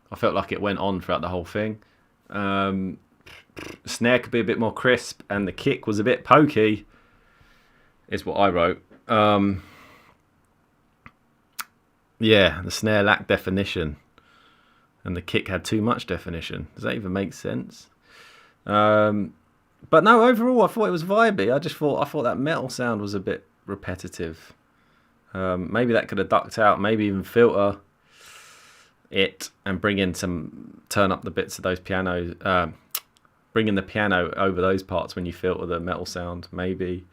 I felt like it went on throughout the whole thing. Snare could be a bit more crisp, and the kick was a bit pokey, is what I wrote. Yeah, the snare lacked definition, and the kick had too much definition. Does that even make sense? But no, overall, I thought it was vibey. I thought that metal sound was a bit repetitive. Maybe that could have ducked out. Maybe even filter it and turn up the bits of those pianos. Bring in the piano over those parts when you filter the metal sound. Maybe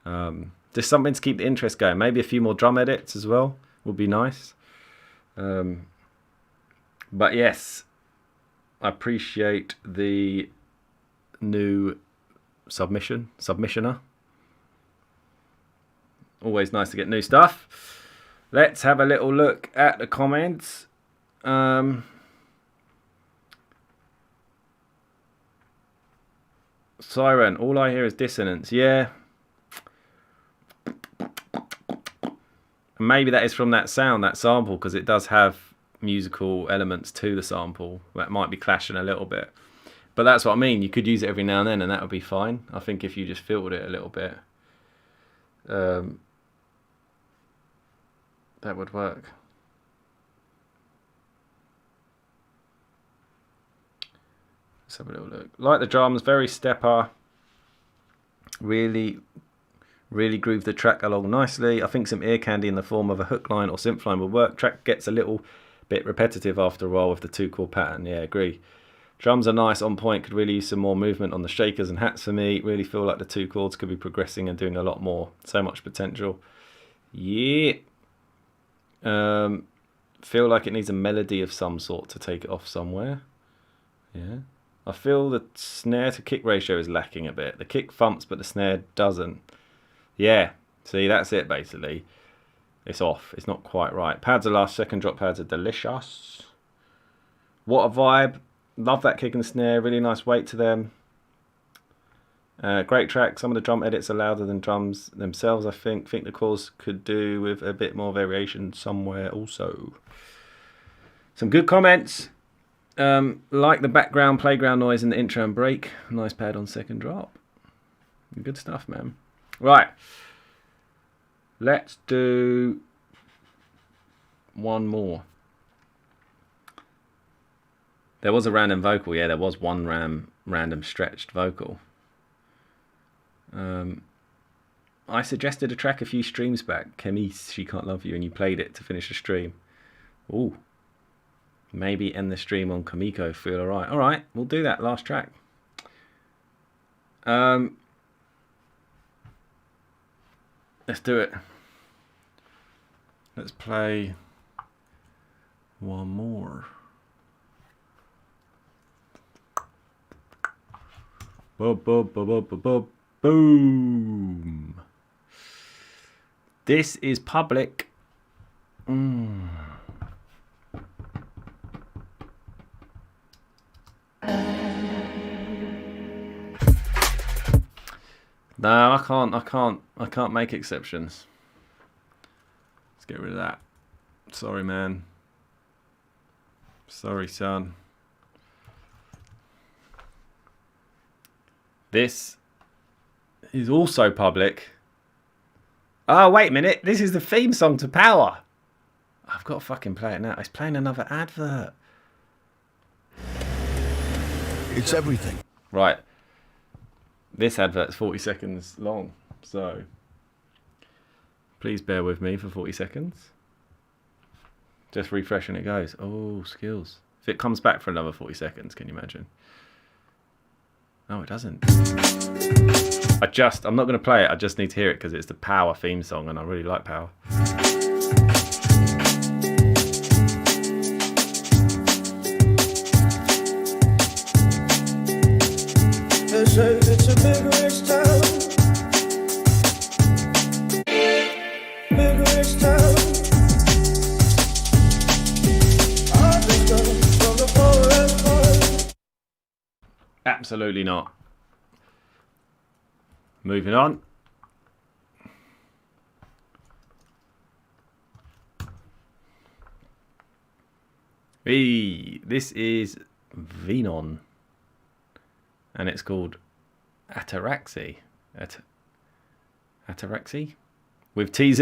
just something to keep the interest going. Maybe a few more drum edits as well would be nice. But yes, I appreciate the new submissioner. Always nice to get new stuff. Let's have a little look at the comments. Siren, all I hear is dissonance. Yeah. And maybe that is from that sound, that sample, because it does have musical elements to the sample that might be clashing a little bit. But that's what I mean. You could use it every now and then, and that would be fine. I think if you just filtered it a little bit, that would work. Let's have a little look. Like the drums, very stepper. Really groove the track along nicely. I think some ear candy in the form of a hook line or synth line would work. Track gets a little bit repetitive after a while with the 2-chord pattern. Yeah, agree. Drums are nice, on point. Could really use some more movement on the shakers and hats for me. Really feel like the 2 chords could be progressing and doing a lot more. So much potential. Yeah. Feel like it needs a melody of some sort to take it off somewhere. Yeah. I feel the snare to kick ratio is lacking a bit. The kick thumps, but the snare doesn't. Yeah. See, that's it basically. It's off. It's not quite right. Pads are last. Second drop pads are delicious. What a vibe. Love that kick and snare. Really nice weight to them. Great track. Some of the drum edits are louder than drums themselves, I think. Think the chorus could do with a bit more variation somewhere also. Some good comments. Like the background playground noise in the intro and break. Nice pad on second drop. Good stuff, man. Right. Let's do one more. There was a random vocal. Yeah, there was one random stretched vocal. I suggested a track a few streams back. Kemis, She Can't Love You, and you played it to finish the stream. Ooh. Maybe end the stream on Kamiko. Feel alright. Alright, we'll do that last track. Let's do it. Let's play one more. Boom. This is public. No, I can't make exceptions. Let's get rid of that. Sorry, man. Sorry, son. This is also public. Oh, wait a minute. This is the theme song to Power. I've got to fucking play it now. It's playing another advert. It's everything. Right. This advert's 40 seconds long, so please bear with me for 40 seconds. Just refresh and it goes. Oh, skills. If it comes back for another 40 seconds, can you imagine? No, it doesn't. I'm not going to play it. I just need to hear it because it's the Power theme song and I really like Power. It's a big rich town. Big rich town. I just come from the forest. Absolutely not. Moving on. This is Venon. And it's called Ataraxy. Ataraxy? With TZ.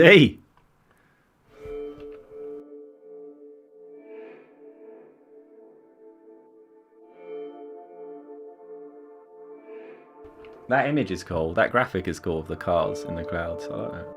That image is cool. That graphic is cool of the cars in the clouds. I like that.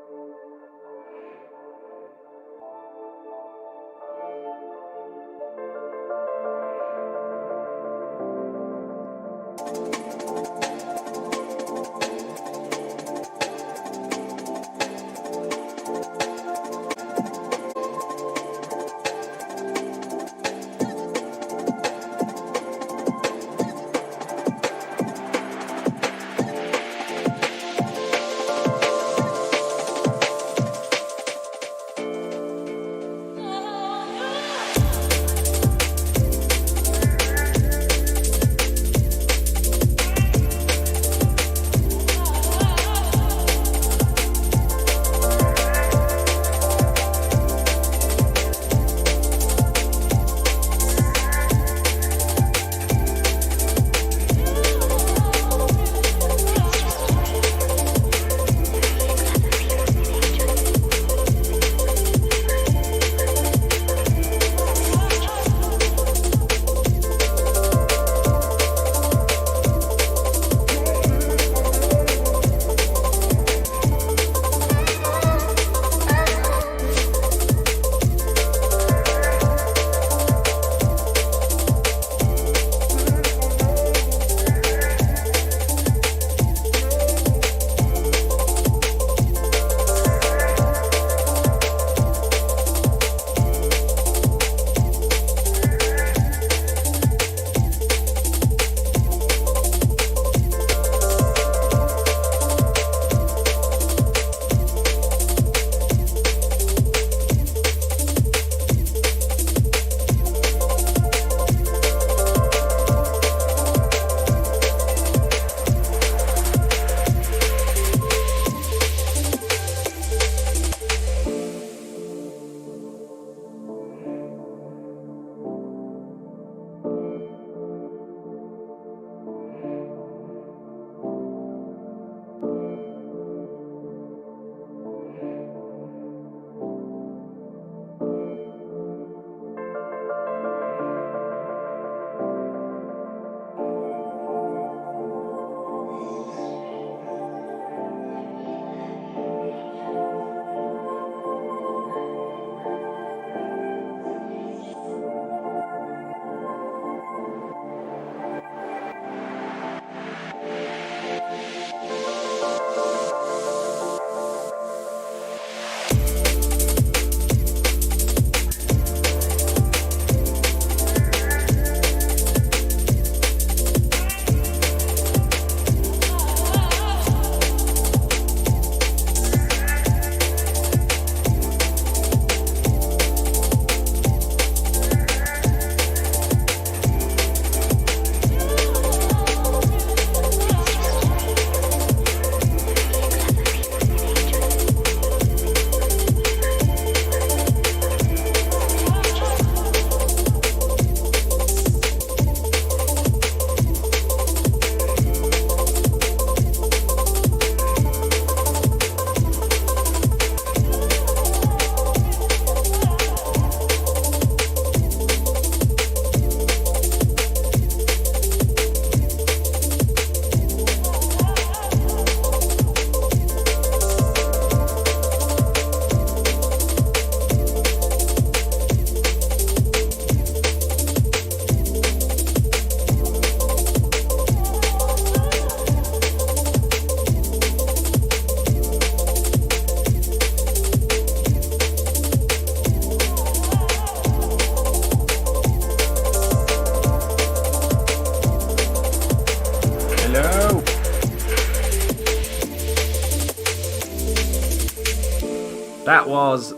That was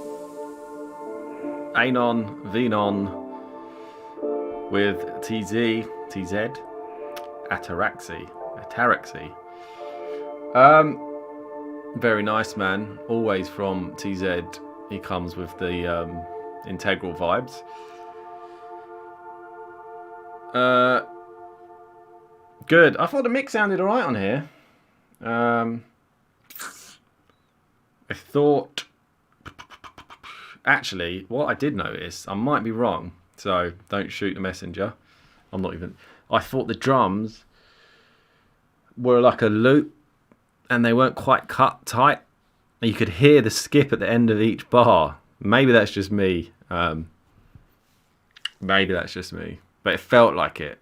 Anon Venon with TZ, Ataraxy. Very nice, man. Always from TZ, he comes with the integral vibes. Good. I thought the mix sounded alright on here. I thought, actually, what I did notice, I might be wrong, so don't shoot the messenger. I thought the drums were like a loop and they weren't quite cut tight. You could hear the skip at the end of each bar. Maybe that's just me. But it felt like it.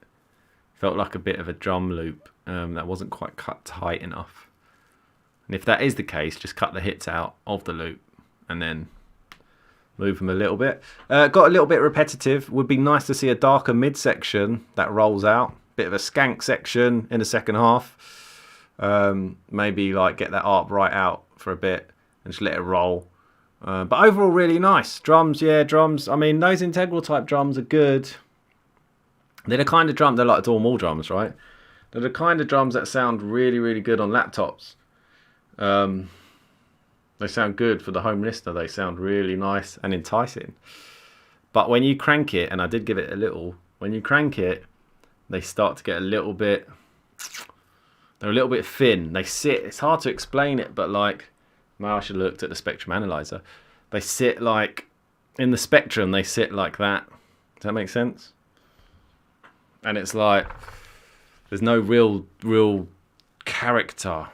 Felt like a bit of a drum loop that wasn't quite cut tight enough. And if that is the case, just cut the hits out of the loop and then move them a little bit. Got a little bit repetitive. Would be nice to see a darker midsection that rolls out. Bit of a skank section in the second half. Maybe like get that arp right out for a bit and just let it roll. But overall, really nice. Drums, yeah, drums. I mean, those integral type drums are good. They're the kind of drum, they're like Dawn Wall drums, right? They're the kind of drums that sound really, really good on laptops. They sound good for the home listener. They sound really nice and enticing. But when you crank it, and I did give it a little, when you crank it, they start to get a little bit, they're a little bit thin. They sit, it's hard to explain it, but like, I should have looked at the spectrum analyzer. They sit like, in the spectrum, they sit like that. Does that make sense? And it's like, there's no real character.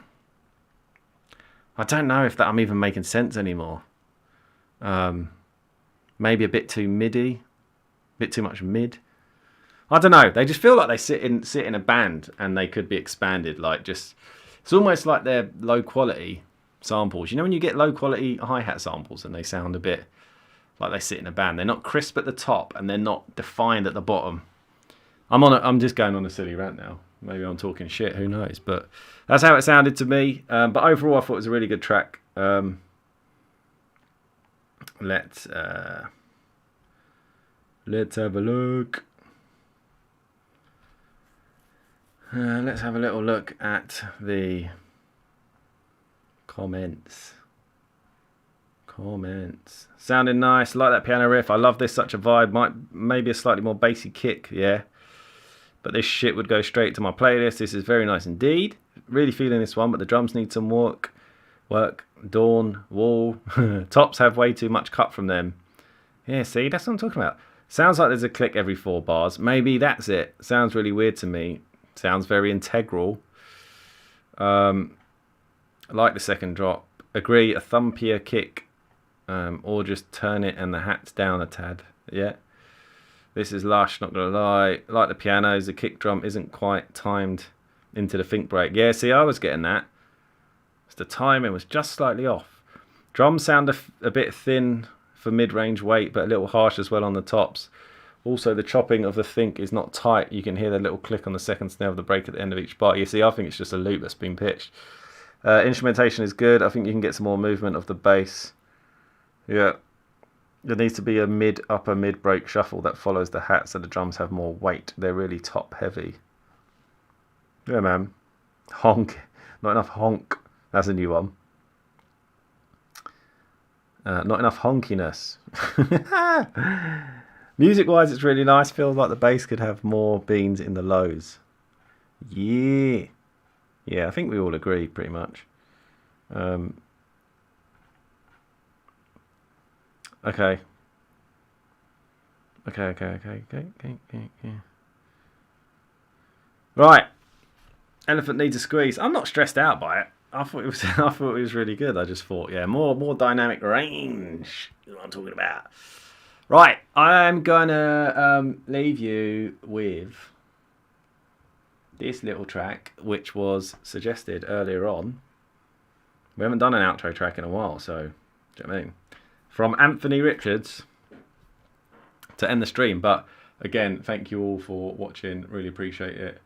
I don't know if that I'm even making sense anymore. Maybe a bit too midi, a bit too much mid. I don't know. They just feel like they sit in a band and they could be expanded. Like just, it's almost like they're low quality samples. You know when you get low quality hi-hat samples and they sound a bit like they sit in a band. They're not crisp at the top and they're not defined at the bottom. I'm just going on a silly rant now. Maybe I'm talking shit, who knows? But that's how it sounded to me. But overall, I thought it was a really good track. Let's have a look. Let's have a little look at the comments. Sounding nice. Like that piano riff. I love this. Such a vibe. Maybe a slightly more bassy kick. Yeah. But this shit would go straight to my playlist. This is very nice indeed. Really feeling this one, but the drums need some work. Dawn, Wall. Tops have way too much cut from them. Yeah, see, that's what I'm talking about. Sounds like there's a click every 4 bars. Maybe that's it. Sounds really weird to me. Sounds very integral. I like the second drop. Agree, a thumpier kick. Or just turn it and the hat's down a tad. Yeah. This is lush, not gonna lie. Like the pianos, the kick drum isn't quite timed into the think break. Yeah, see, I was getting that. The timing was just slightly off. Drums sound a bit thin for mid-range weight, but a little harsh as well on the tops. Also, the chopping of the think is not tight. You can hear the little click on the second snare of the break at the end of each bar. You see, I think it's just a loop that's been pitched. Instrumentation is good. I think you can get some more movement of the bass. Yeah. There needs to be a upper mid-break shuffle that follows the hat so the drums have more weight. They're really top heavy. Yeah, man. Honk. Not enough honk. That's a new one. Not enough honkiness. Music-wise, it's really nice. Feels like the bass could have more beans in the lows. Yeah. Yeah, I think we all agree, pretty much. Okay. Right. Elephant needs a squeeze. I'm not stressed out by it. I thought it was really good. I just thought, yeah, more dynamic range is what I'm talking about. Right, I'm gonna leave you with this little track, which was suggested earlier on. We haven't done an outro track in a while, so do you know what I mean? From Anthony Richards to end the stream. But again, thank you all for watching. Really appreciate it.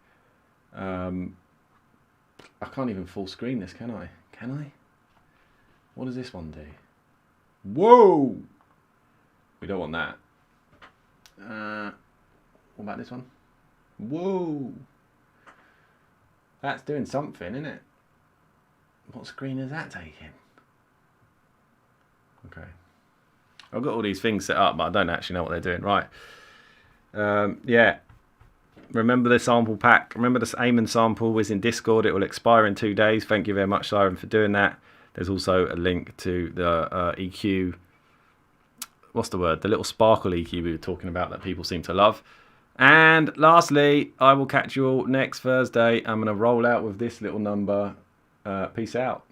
I can't even full screen this, can I? Can I? What does this one do? Whoa! We don't want that. What about this one? Whoa! That's doing something, isn't it? What screen is that taking? Okay. I've got all these things set up, but I don't actually know what they're doing. Right. Yeah. Remember the sample pack. Remember this Eamon sample is in Discord. It will expire in 2 days. Thank you very much, Siren, for doing that. There's also a link to the EQ. What's the word? The little sparkle EQ we were talking about that people seem to love. And lastly, I will catch you all next Thursday. I'm going to roll out with this little number. Peace out.